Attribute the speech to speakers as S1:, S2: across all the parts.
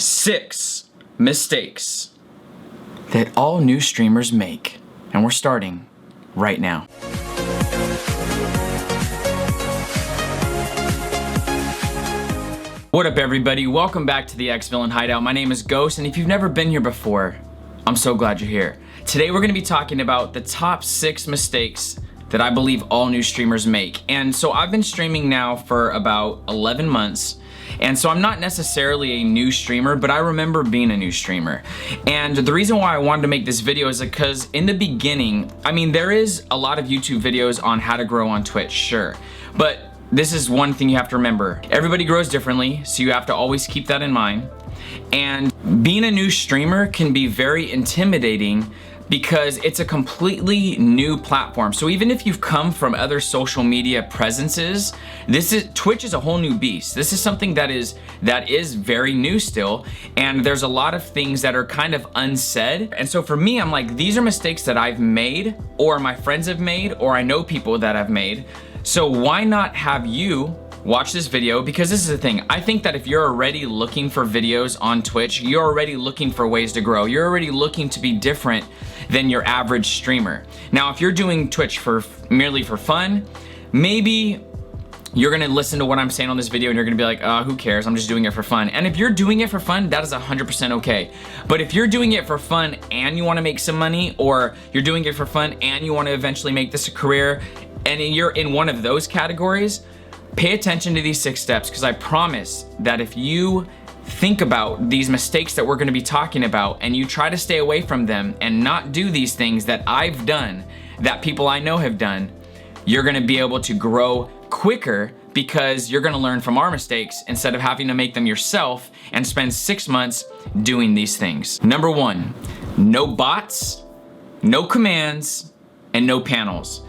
S1: 6 mistakes that all new streamers make. And we're starting right now. What up everybody? Welcome back to the X-Villain Hideout. My name is Ghost, and if you've never been here before, I'm so glad you're here. Today we're gonna be talking about the top 6 mistakes that I believe all new streamers make. And so I've been streaming now for about 11 months. And so I'm not necessarily a new streamer, but I remember being a new streamer. And the reason why I wanted to make this video is because in the beginning, I mean, there is a lot of YouTube videos on how to grow on Twitch, sure. But this is one thing you have to remember. Everybody grows differently, so you have to always keep that in mind. And being a new streamer can be very intimidating because it's a completely new platform. So even if you've come from other social media presences, Twitch is a whole new beast. This is something that is very new still, and there's a lot of things that are kind of unsaid. And so for me, I'm like, these are mistakes that I've made, or my friends have made, or I know people that have made. So why not have you watch this video? Because this is the thing, I think that if you're already looking for videos on Twitch, you're already looking for ways to grow. You're already looking to be different than your average streamer. Now, if you're doing Twitch merely for fun, maybe you're gonna listen to what I'm saying on this video and you're gonna be like, who cares, I'm just doing it for fun. And if you're doing it for fun, that is 100% okay. But if you're doing it for fun and you wanna make some money, or you're doing it for fun and you wanna eventually make this a career, and you're in one of those categories, pay attention to these 6 steps, because I promise that if you think about these mistakes that we're gonna be talking about and you try to stay away from them and not do these things that I've done, that people I know have done, you're gonna be able to grow quicker, because you're gonna learn from our mistakes instead of having to make them yourself and spend 6 months doing these things. Number 1, no bots, no commands, and no panels.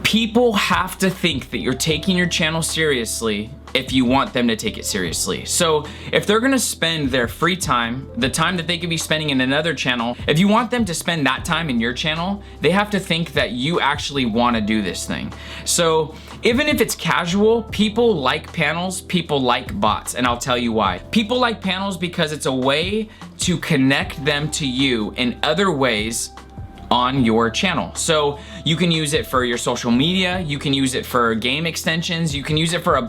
S1: People have to think that you're taking your channel seriously if you want them to take it seriously. So if they're gonna spend their free time, the time that they could be spending in another channel, if you want them to spend that time in your channel, they have to think that you actually wanna do this thing. So even if it's casual, people like panels, people like bots, and I'll tell you why. People like panels because it's a way to connect them to you in other ways on your channel. So you can use it for your social media, you can use it for game extensions, you can use it for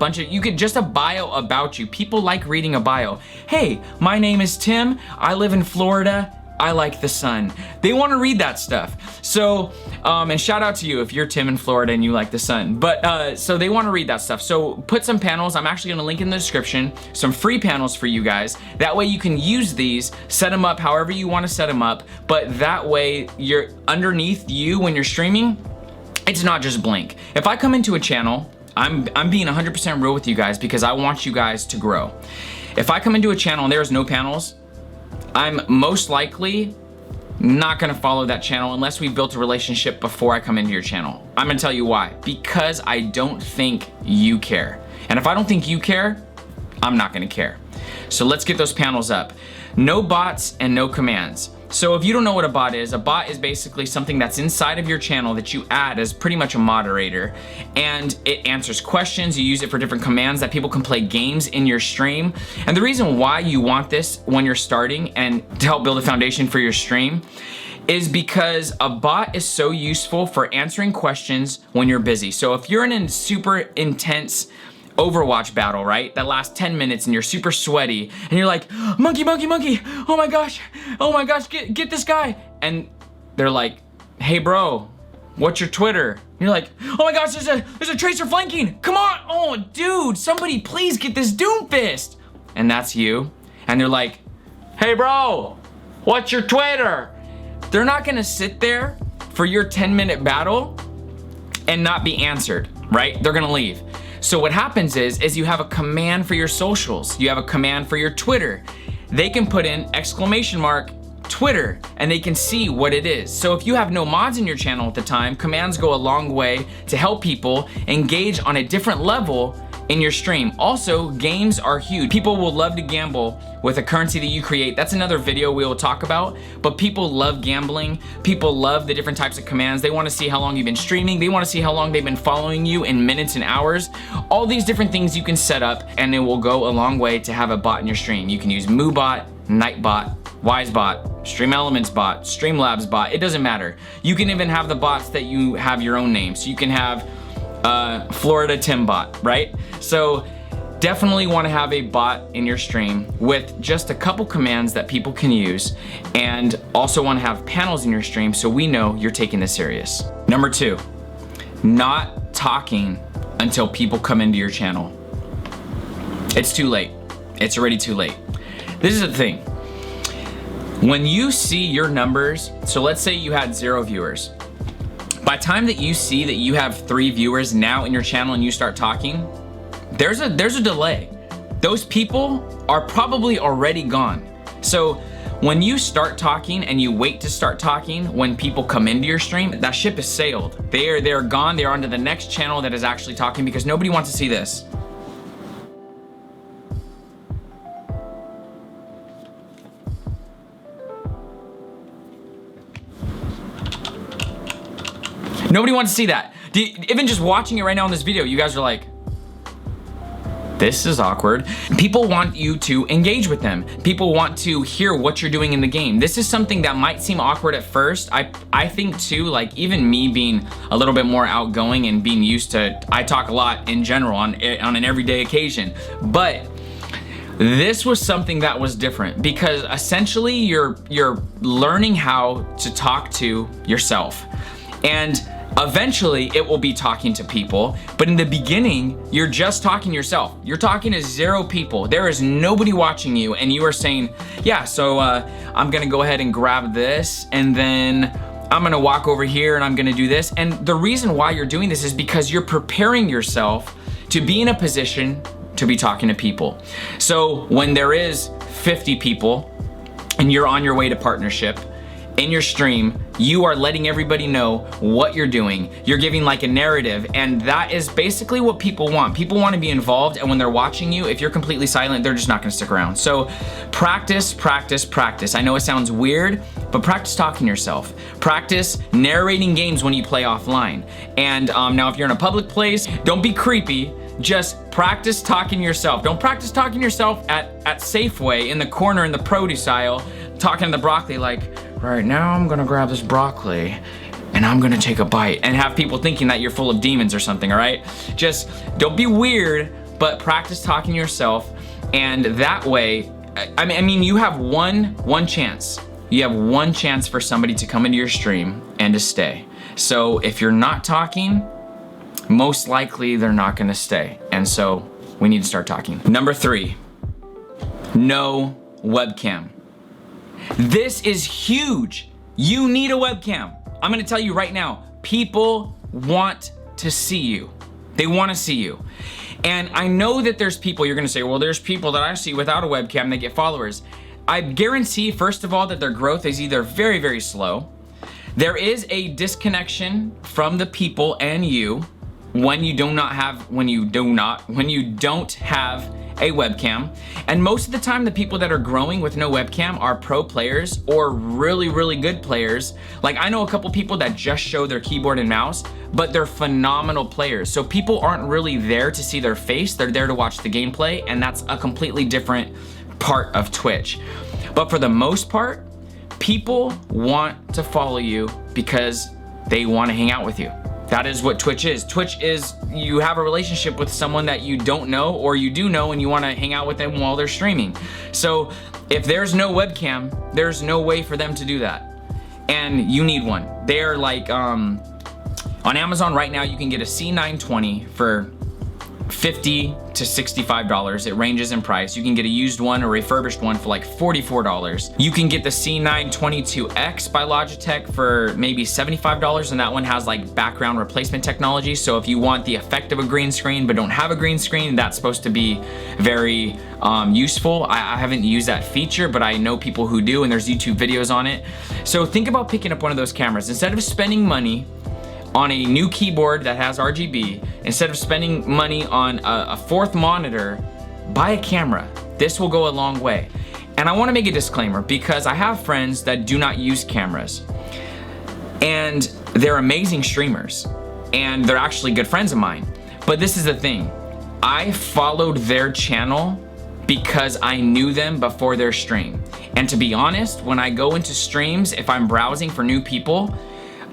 S1: just a bio about you. People like reading a bio. Hey, my name is Tim, I live in Florida, I like the sun. They want to read that stuff. So, and shout out to you if you're Tim in Florida and you like the sun. But, so they want to read that stuff. So put some panels, I'm actually going to link in the description, some free panels for you guys. That way you can use these, set them up however you want to set them up. But that way you're underneath you when you're streaming, it's not just blank. If I come into a channel, I'm being 100% real with you guys because I want you guys to grow. If I come into a channel and there's no panels, I'm most likely not gonna follow that channel unless we built a relationship before I come into your channel. I'm gonna tell you why. Because I don't think you care. And if I don't think you care, I'm not gonna care. So let's get those panels up. No bots and no commands. So if you don't know what a bot is basically something that's inside of your channel that you add as pretty much a moderator, and it answers questions. You use it for different commands that people can play games in your stream. And the reason why you want this when you're starting and to help build a foundation for your stream is because a bot is so useful for answering questions when you're busy. So if you're in a super intense Overwatch battle, right? That lasts 10 minutes and you're super sweaty and you're like, monkey, monkey, monkey, oh my gosh, get this guy. And they're like, hey bro, what's your Twitter? And you're like, oh my gosh, there's a tracer flanking, come on, oh dude, somebody please get this Doomfist. And that's you. And they're like, hey bro, what's your Twitter? They're not gonna sit there for your 10-minute battle and not be answered, right? They're gonna leave. So what happens is you have a command for your socials. You have a command for your Twitter. They can put in ! Twitter and they can see what it is. So if you have no mods in your channel at the time, commands go a long way to help people engage on a different level in your stream. Also, games are huge. People will love to gamble with a currency that you create. That's another video we will talk about, but people love gambling. People love the different types of commands. They wanna see how long you've been streaming. They wanna see how long they've been following you in minutes and hours. All these different things you can set up, and it will go a long way to have a bot in your stream. You can use MooBot, Nightbot, WiseBot, Stream Elements bot, Streamlabs bot, it doesn't matter. You can even have the bots that you have your own name. So you can have Florida Tim bot, right? So definitely want to have a bot in your stream with just a couple commands that people can use, and also want to have panels in your stream so we know you're taking this serious. Number 2, not talking until people come into your channel. It's too late. It's already too late. This is the thing. When you see your numbers, so let's say you had 0 viewers. By the time that you see that you have 3 viewers now in your channel and you start talking, there's a delay. Those people are probably already gone. So when you start talking and you wait to start talking when people come into your stream, that ship has sailed. They're gone. They're on to the next channel that is actually talking, because nobody wants to see this. Nobody wants to see that. Even just watching it right now in this video, you guys are like, this is awkward. People want you to engage with them. People want to hear what you're doing in the game. This is something that might seem awkward at first. I think too, like even me being a little bit more outgoing and being used to, I talk a lot in general on an everyday occasion, but this was something that was different, because essentially you're learning how to talk to yourself. And eventually it will be talking to people, but in the beginning, you're just talking to yourself. You're talking to 0 people. There is nobody watching you, and you are saying, yeah, so I'm gonna go ahead and grab this, and then I'm gonna walk over here and I'm gonna do this. And the reason why you're doing this is because you're preparing yourself to be in a position to be talking to people. So when there is 50 people and you're on your way to partnership, in your stream, you are letting everybody know what you're doing. You're giving like a narrative, and that is basically what people want. People want to be involved, and when they're watching you, if you're completely silent, they're just not gonna stick around. So practice, practice, practice. I know it sounds weird, but practice talking to yourself. Practice narrating games when you play offline. And now if you're in a public place, don't be creepy. Just practice talking to yourself. Don't practice talking to yourself at Safeway in the corner in the produce aisle, talking to the broccoli like, right now I'm gonna grab this broccoli and I'm gonna take a bite, and have people thinking that you're full of demons or something, all right? Just don't be weird, but practice talking to yourself, and that way, I mean, you have one chance. You have one chance for somebody to come into your stream and to stay. So if you're not talking, most likely they're not gonna stay. And so we need to start talking. Number 3, no webcam. This is huge. You need a webcam. I'm gonna tell you right now, people want to see you. They wanna see you. And I know that there's people, you're gonna say, well, there's people that I see without a webcam that get followers. I guarantee, first of all, that their growth is either very, very slow. There is a disconnection from the people and you when you don't have a webcam. And most of the time, the people that are growing with no webcam are pro players or really, really good players. Like I know a couple people that just show their keyboard and mouse, but they're phenomenal players. So people aren't really there to see their face, they're there to watch the gameplay, and that's a completely different part of Twitch. But for the most part, people want to follow you because they want to hang out with you. That is what Twitch is. Twitch is you have a relationship with someone that you don't know or you do know, and you want to hang out with them while they're streaming. So if there's no webcam, there's no way for them to do that. And you need one. They're like, on Amazon right now, you can get a C920 for $50 to $65. It ranges in price. You can get a used one or refurbished one for like $44. You can get the C922X by Logitech for maybe $75, and that one has like background replacement technology. So if you want the effect of a green screen but don't have a green screen, that's supposed to be very useful. I haven't used that feature, but I know people who do, and there's YouTube videos on it. So think about picking up one of those cameras. Instead of spending money on a new keyboard that has RGB, instead of spending money on a fourth monitor, buy a camera. This will go a long way. And I want to make a disclaimer because I have friends that do not use cameras. And they're amazing streamers. And they're actually good friends of mine. But this is the thing. I followed their channel because I knew them before their stream. And to be honest, when I go into streams, if I'm browsing for new people,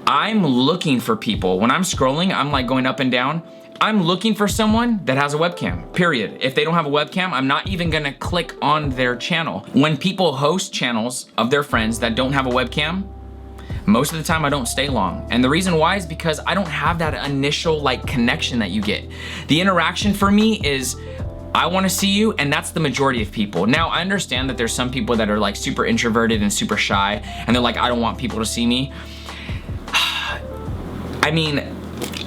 S1: I'm looking for people. When I'm scrolling, I'm like going up and down. I'm looking for someone that has a webcam, period. If they don't have a webcam, I'm not even gonna click on their channel. When people host channels of their friends that don't have a webcam, most of the time I don't stay long. And the reason why is because I don't have that initial like connection that you get. The interaction for me is, I wanna see you, and that's the majority of people. Now, I understand that there's some people that are like super introverted and super shy, and they're like, I don't want people to see me. I mean,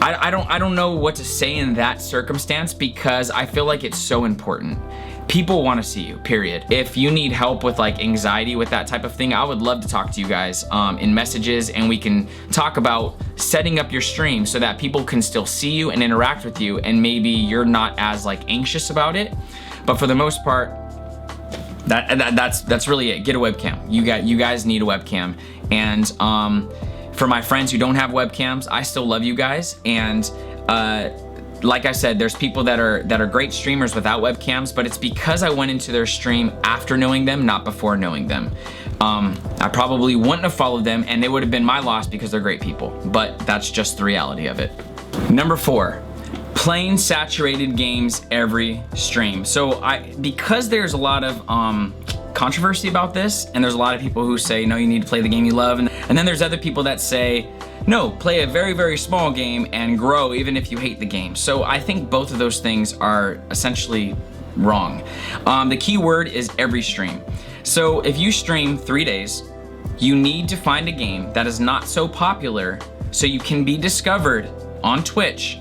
S1: I don't know what to say in that circumstance because I feel like it's so important. People want to see you, period. If you need help with like anxiety with that type of thing, I would love to talk to you guys in messages, and we can talk about setting up your stream so that people can still see you and interact with you, and maybe you're not as like anxious about it. But for the most part, that's really it. Get a webcam. You guys need a webcam. And for my friends who don't have webcams, I still love you guys. And like I said, there's people that are great streamers without webcams, but it's because I went into their stream after knowing them, not before knowing them. I probably wouldn't have followed them, and they would have been my loss because they're great people, but that's just the reality of it. Number 4, playing saturated games every stream. So because there's a lot of controversy about this, and there's a lot of people who say, no, you need to play the game you love, and then there's other people that say, no, play a very, very small game and grow even if you hate the game. So I think both of those things are essentially wrong. The key word is every stream. So if you stream 3 days, you need to find a game that is not so popular so you can be discovered on Twitch,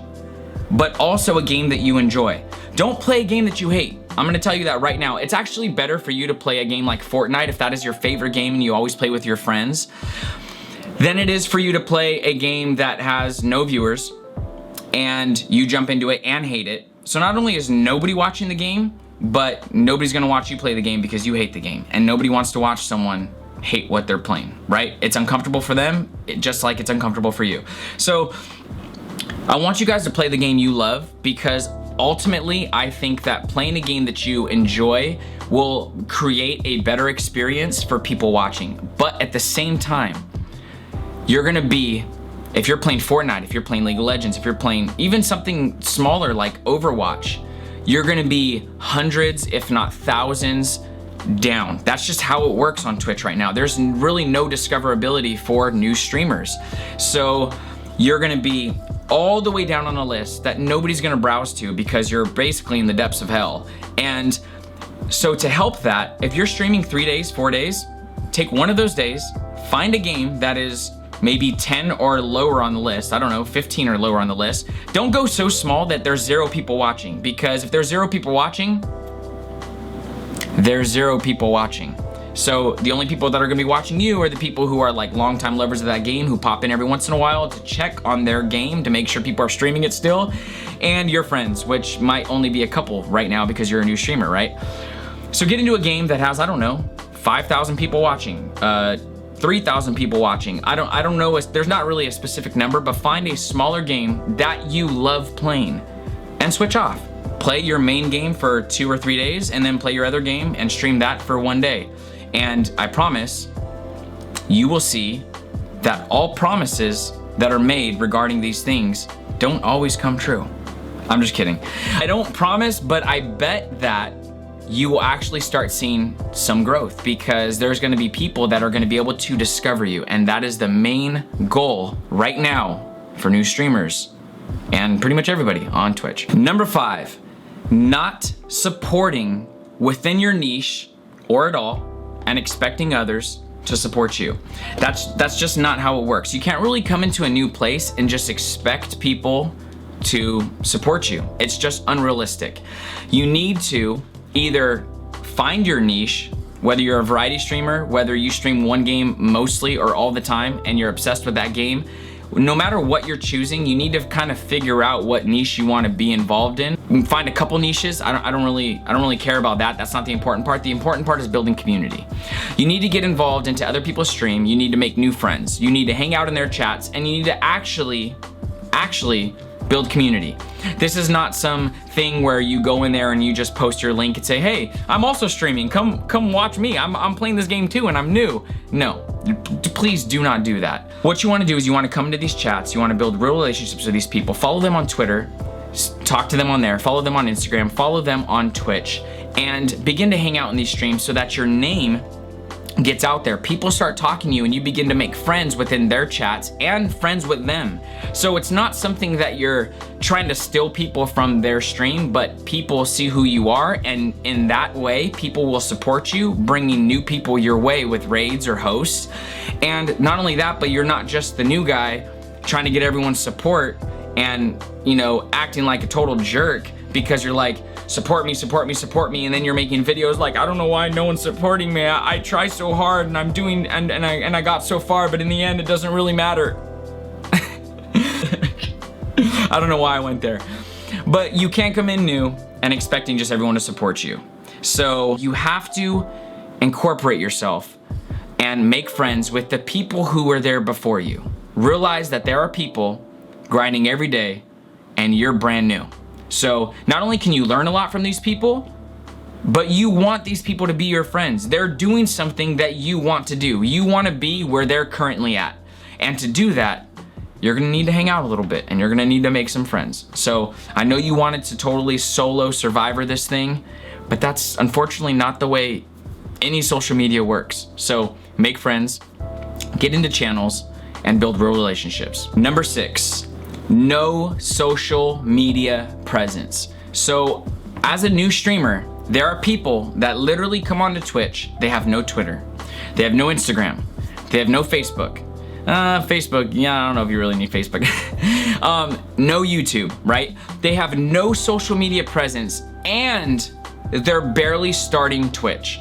S1: but also a game that you enjoy. Don't play a game that you hate. I'm gonna tell you that right now. It's actually better for you to play a game like Fortnite, if that is your favorite game and you always play with your friends, than it is for you to play a game that has no viewers and you jump into it and hate it. So not only is nobody watching the game, but nobody's gonna watch you play the game because you hate the game, and nobody wants to watch someone hate what they're playing, right? It's uncomfortable for them, just like it's uncomfortable for you. So I want you guys to play the game you love, because ultimately, I think that playing a game that you enjoy will create a better experience for people watching. But at the same time, you're gonna be, if you're playing Fortnite, if you're playing League of Legends, if you're playing even something smaller like Overwatch, you're gonna be hundreds, if not thousands, down. That's just how it works on Twitch right now. There's really no discoverability for new streamers. So you're gonna be all the way down on a list that nobody's gonna browse to because you're basically in the depths of hell. And so to help that, if you're streaming 3 days, 4 days, take one of those days, find a game that is maybe 10 or lower on the list, I don't know, 15 or lower on the list. Don't go so small that there's 0 people watching, because if there's 0 people watching, there's 0 people watching. So the only people that are gonna be watching you are the people who are like longtime lovers of that game, who pop in every once in a while to check on their game to make sure people are streaming it still, and your friends, which might only be a couple right now because you're a new streamer, right? So get into a game that has, I don't know, 5,000 people watching, 3,000 people watching. I don't know, there's not really a specific number, but find a smaller game that you love playing and switch off. Play your main game for 2 or 3 days, and then play your other game and stream that for 1 day. And I promise you will see that all promises that are made regarding these things don't always come true. I'm just kidding. I don't promise, but I bet that you will actually start seeing some growth, because there's gonna be people that are gonna be able to discover you. And that is the main goal right now for new streamers and pretty much everybody on Twitch. Number 5, not supporting within your niche or at all and expecting others to support you. That's just not how it works. You can't really come into a new place and just expect people to support you. It's just unrealistic. You need to either find your niche, whether you're a variety streamer, whether you stream one game mostly or all the time and you're obsessed with that game, no matter what you're choosing, you need to kind of figure out what niche you want to be involved in. You can find a couple niches. I don't really care about that. That's not the important part. The important part is building community. You need to get involved into other people's stream. You need to make new friends. You need to hang out in their chats, and you need to actually build community. This is not some thing where you go in there and you just post your link and say, hey, I'm also streaming, come watch me, I'm playing this game too and I'm new. No, please do not do that. What you want to do is you want to come into these chats, you want to build real relationships with these people, follow them on Twitter, talk to them on there, follow them on Instagram, follow them on Twitch, and begin to hang out in these streams so that your name gets out there. People start talking to you and you begin to make friends within their chats and friends with them. So it's not something that you're trying to steal people from their stream, but people see who you are, and in that way people will support you, bringing new people your way with raids or hosts. And not only that, but you're not just the new guy trying to get everyone's support and, you know, acting like a total jerk because you're like, support me, support me, support me, and then you're making videos like, I don't know why no one's supporting me. I try so hard and I'm doing, and I got so far, but in the end it doesn't really matter. I don't know why I went there. But you can't come in new and expecting just everyone to support you. So you have to incorporate yourself and make friends with the people who were there before you. Realize that there are people grinding every day and you're brand new. So not only can you learn a lot from these people, but you want these people to be your friends. They're doing something that you want to do. You want to be where they're currently at. And to do that, you're gonna need to hang out a little bit and you're gonna need to make some friends. So I know you wanted to totally solo survivor this thing, but that's unfortunately not the way any social media works. So make friends, get into channels, and build real relationships. Number 6. No social media presence. So as a new streamer, there are people that literally come onto Twitch, they have no Twitter, they have no Instagram, they have no Facebook. Facebook, yeah, I don't know if you really need Facebook. No YouTube, right? They have no social media presence and they're barely starting Twitch.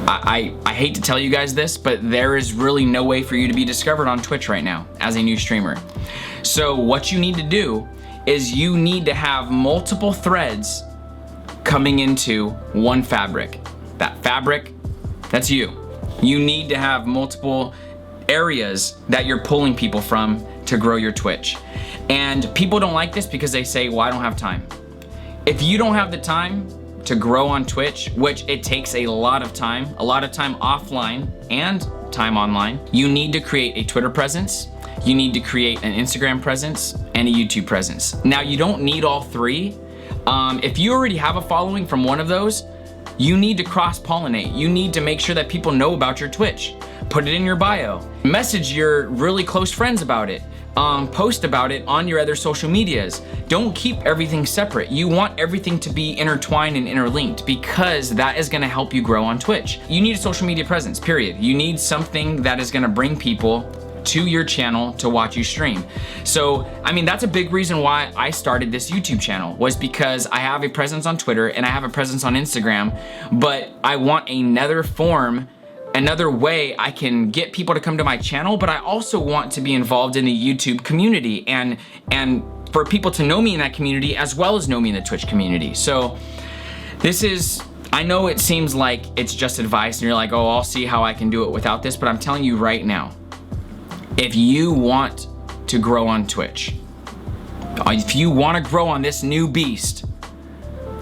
S1: I hate to tell you guys this, but there is really no way for you to be discovered on Twitch right now as a new streamer. So what you need to do is you need to have multiple threads coming into one fabric. That fabric, that's you. You need to have multiple areas that you're pulling people from to grow your Twitch. And people don't like this because they say, well, I don't have time. If you don't have the time to grow on Twitch, which it takes a lot of time offline and time online, you need to create a Twitter presence, you need to create an Instagram presence, and a YouTube presence. Now, you don't need all three. If you already have a following from one of those, you need to cross-pollinate. You need to make sure that people know about your Twitch. Put it in your bio. Message your really close friends about it. Post about it on your other social medias. Don't keep everything separate. You want everything to be intertwined and interlinked because that is gonna help you grow on Twitch. You need a social media presence, period. You need something that is gonna bring people to your channel to watch you stream. So, I mean, that's a big reason why I started this YouTube channel, was because I have a presence on Twitter and I have a presence on Instagram, but I want another form, another way I can get people to come to my channel, but I also want to be involved in the YouTube community and for people to know me in that community as well as know me in the Twitch community. So this is, I know it seems like it's just advice and you're like, oh, I'll see how I can do it without this, but I'm telling you right now, if you want to grow on Twitch, if you want to grow on this new beast,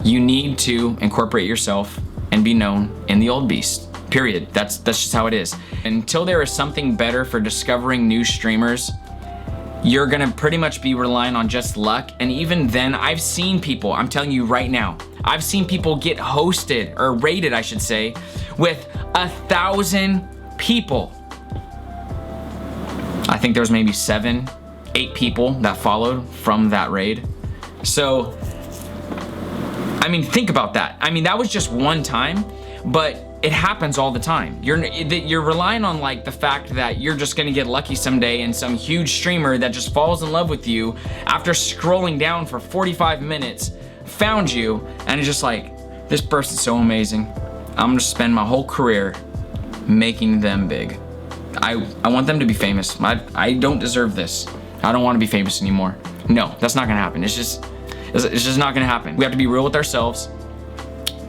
S1: you need to incorporate yourself and be known in the old beast. Period. That's just how it is. Until there is something better for discovering new streamers, you're gonna pretty much be relying on just luck. And even then, I've seen people, I'm telling you right now, I've seen people get hosted, or rated I should say, with 1,000 people. I think there was maybe 7, 8 people that followed from that raid. So, I mean, think about that. I mean, that was just one time, but it happens all the time. You're relying on like the fact that you're just gonna get lucky someday and some huge streamer that just falls in love with you after scrolling down for 45 minutes found you and is just like, this person's so amazing. I'm gonna spend my whole career making them big. I want them to be famous. I don't deserve this. I don't want to be famous anymore. No, that's not gonna happen. It's just not gonna happen. We have to be real with ourselves.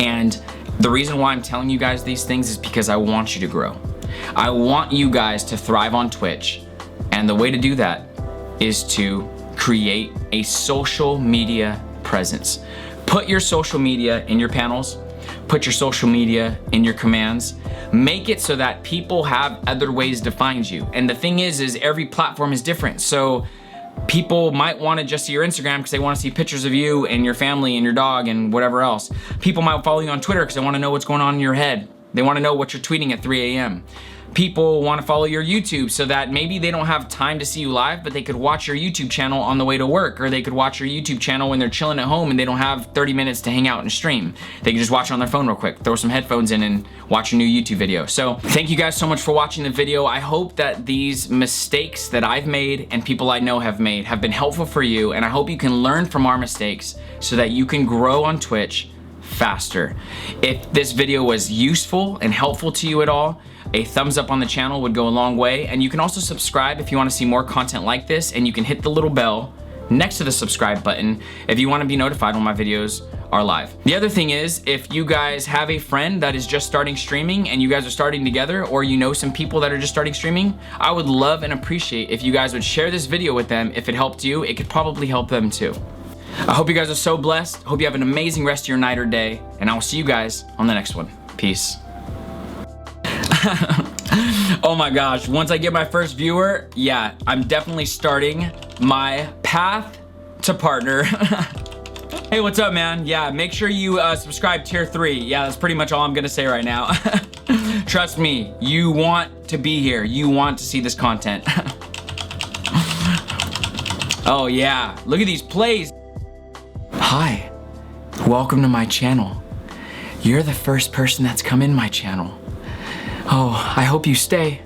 S1: And the reason why I'm telling you guys these things is because I want you to grow. I want you guys to thrive on Twitch. And the way to do that is to create a social media presence. Put your social media in your panels. Put your social media in your commands. Make it so that people have other ways to find you. And the thing is every platform is different. So people might want to just see your Instagram because they want to see pictures of you and your family and your dog and whatever else. People might follow you on Twitter because they want to know what's going on in your head. They want to know what you're tweeting at 3 a.m. People want to follow your YouTube so that maybe they don't have time to see you live, but they could watch your YouTube channel on the way to work, or they could watch your YouTube channel when they're chilling at home and they don't have 30 minutes to hang out and stream. They can just watch it on their phone real quick, throw some headphones in and watch a new YouTube video. So thank you guys so much for watching the video. I hope that these mistakes that I've made and people I know have made have been helpful for you, and I hope you can learn from our mistakes so that you can grow on Twitch faster. If this video was useful and helpful to you at all, a thumbs up on the channel would go a long way, and you can also subscribe if you want to see more content like this, and you can hit the little bell next to the subscribe button if you want to be notified when my videos are live. The other thing is, if you guys have a friend that is just starting streaming and you guys are starting together, or you know some people that are just starting streaming, I would love and appreciate if you guys would share this video with them. If it helped you, it could probably help them too. I hope you guys are so blessed. Hope you have an amazing rest of your night or day, and I will see you guys on the next one. Peace. Oh my gosh, once I get my first viewer, yeah, I'm definitely starting my path to partner. Hey, what's up, man? Yeah, make sure you subscribe tier 3. Yeah, that's pretty much all I'm gonna say right now. Trust me, you want to be here. You want to see this content. Oh yeah, look at these plays. Hi, welcome to my channel. You're the first person that's come in my channel. Oh, I hope you stay.